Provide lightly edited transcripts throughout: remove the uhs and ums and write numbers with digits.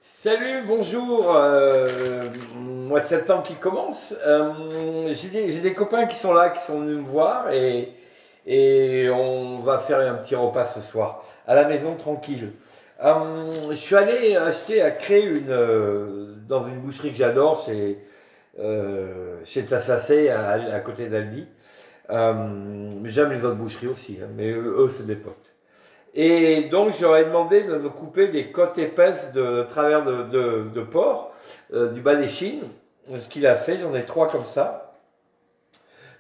Salut, bonjour, mois de septembre qui commence. J'ai des copains qui sont là, qui sont venus me voir et on va faire un petit repas ce soir, à la maison tranquille. Je suis allé acheter à Cré dans une boucherie que j'adore, chez Tassassé, à côté d'Aldi. J'aime les autres boucheries aussi, hein, mais eux c'est des potes. Et donc, j'aurais demandé de me couper des côtes épaisses de travers de porc, du bas des chines. Ce qu'il a fait, j'en ai 3 comme ça,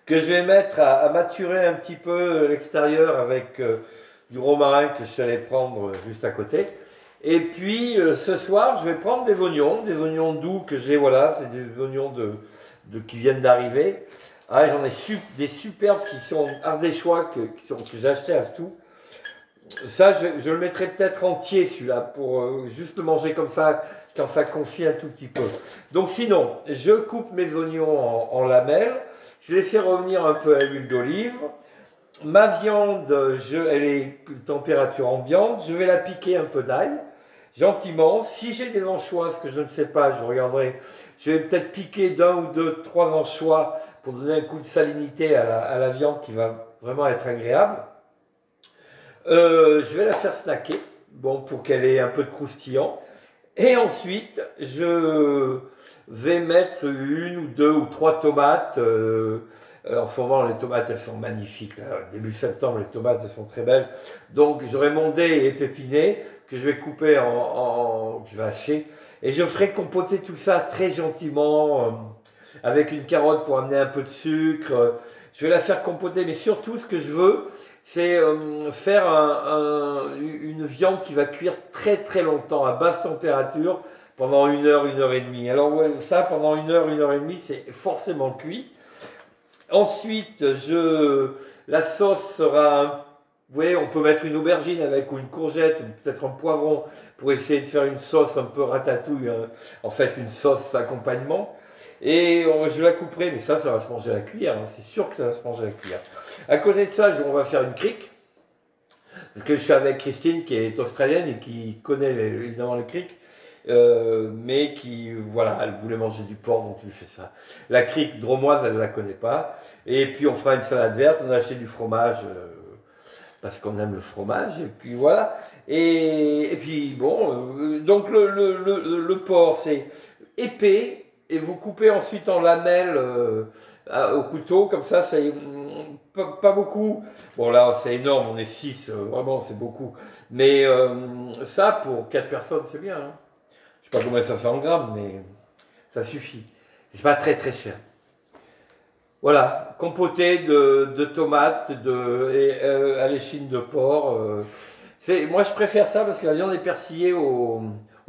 que je vais mettre à maturer un petit peu l'extérieur avec du romarin que je suis allé prendre juste à côté. Et puis, ce soir, je vais prendre des oignons doux que j'ai, voilà, c'est des oignons qui viennent d'arriver. Ah, j'en ai des superbes qui sont ardéchois, que j'ai achetés à Sous. Ça, je le mettrai peut-être entier celui-là pour juste le manger comme ça quand ça confie un tout petit peu. Donc sinon, je coupe mes oignons en lamelles, je les fais revenir un peu à l'huile d'olive. Ma viande, elle est température ambiante, je vais la piquer un peu d'ail, gentiment. Si j'ai des anchois, ce que je ne sais pas, je regarderai, je vais peut-être piquer d'un ou deux, 3 anchois pour donner un coup de salinité à la viande qui va vraiment être agréable. Je vais la faire snacker, bon, pour qu'elle ait un peu de croustillant. Et ensuite, je vais mettre 1 ou 2 ou 3 tomates. En ce moment, les tomates, elles sont magnifiques. Là. Début septembre, les tomates, elles sont très belles. Donc, j'aurai mon dé épépiné que je vais couper que je vais hacher. Et je ferai compoter tout ça très gentiment, avec une carotte pour amener un peu de sucre. Je vais la faire compoter, mais surtout, ce que je veux, c'est faire une viande qui va cuire très très longtemps à basse température pendant 1 heure et demie. Alors ouais, ça pendant 1 heure et demie, c'est forcément cuit. Ensuite, la sauce sera, vous voyez, on peut mettre une aubergine avec ou une courgette, peut-être un poivron pour essayer de faire une sauce un peu ratatouille, hein, en fait une sauce accompagnement. Et je la couperai, mais ça va se manger à la cuillère, hein, c'est sûr que ça va se manger à la cuillère. À côté de ça, on va faire une crique, parce que je suis avec Christine qui est australienne et qui connaît évidemment les criques, mais qui, voilà, elle voulait manger du porc, donc je lui fais ça. La crique dromoise, elle ne la connaît pas. Et puis on fera une salade verte, on a acheté du fromage, parce qu'on aime le fromage, et puis voilà. Et puis bon, donc le porc, c'est épais, et vous coupez ensuite en lamelles au couteau, comme ça, pas beaucoup. Bon là, c'est énorme, on est 6, vraiment, c'est beaucoup. Mais ça, pour 4 personnes, c'est bien. Hein. Je sais pas combien ça fait en grammes, mais ça suffit. C'est pas très très cher. Voilà, compoté de tomates, à l'échine de porc. Moi, je préfère ça parce que la viande est persillée au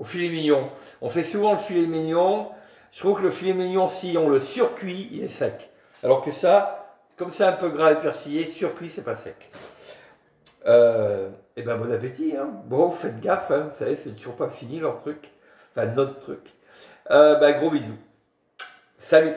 filet mignon. On fait souvent le filet mignon. Je trouve que le filet mignon, si on le surcuit, il est sec. Alors que ça, comme c'est un peu gras et persillé, surcuit, c'est pas sec. Et ben bon appétit. Hein. Bon, faites gaffe, hein, vous savez, c'est toujours pas fini leur truc. Enfin, notre truc. Gros bisous. Salut.